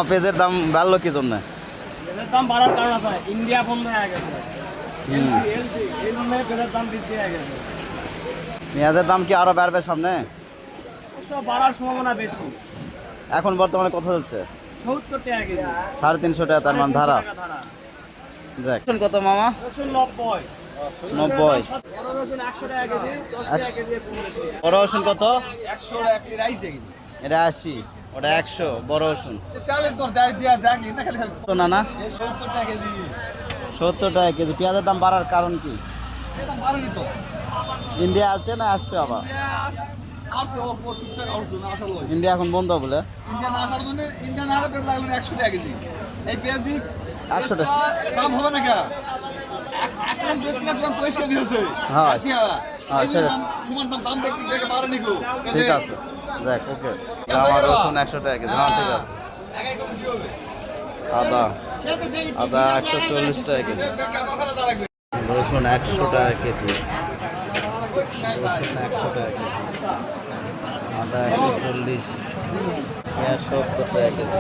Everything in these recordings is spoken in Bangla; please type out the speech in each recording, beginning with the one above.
পেঁয়াজের দাম বাড়লো কি জন্য? পেঁয়াজের দাম বাড়ার কারণ আছে, ইন্ডিয়া বন্ধ হয়ে গেছে। এই জন্য পেঁয়াজের দাম বৃদ্ধি হয়ে গেছে। পেঁয়াজের দাম কি আরো বাড়বে সামনে? অবশ্য বাড়ার সম্ভাবনা বেশি। এখন বর্তমানে কত হচ্ছে? 70 টাকা কেজি। 350 টাকা, তার মান ধারা। যাক, কত মামা? রসুন 90। 90। বড় রসুন 100 টাকা কেজি, 10 টাকা কেজি কমেছে। বড় রসুন কত? 100 টাকা কেজি রাইস কেজি। এটা 80, ওটা 100 বড় রসুন। চালের দর দেয় দিয়া দেখ না খালি তো না না, 70 টাকা কেজি। 70 টাকা কেজি। পেঁয়াজের দাম বাড়ার কারণ কি? এটা বাড়েনি তো। ইন্ডিয়া আছে না আসবে আবার? ইন্ডিয়া এখন বন্ধ বলে। ইন্ডিয়া না আসার জন্য ইন্ডিয়া না হলে পেঁয়াজ লাগলো 100 টাকা কেজি। এই পেঁয়াজি 100 টাকা দাম হবে না কে? এখন পেঁয়াজ কিনা দাম 25 কেজি হয়েছে। হ্যাঁ, হ্যাঁ সেটা সমান দাম দেখে বাড়েনি গো। ঠিক আছে। যাক, ওকে। আমার রসুন 100 টাকা কেজি। হ্যাঁ, ঠিক আছে। একাই করে কি হবে? আদা 140 টাকা কেজি। রসুন 100 টাকা কেজি। রসুন 100 টাকা কেজি। আদা 140। পেঁয়াজ 70 টাকা কেজি।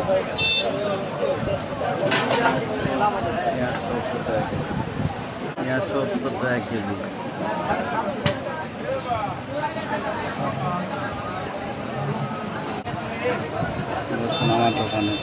পেঁয়াজ 70 টাকা কেজি। পেঁয়াজ 70 টাকা কেজি। রসুন আমার দোকানে।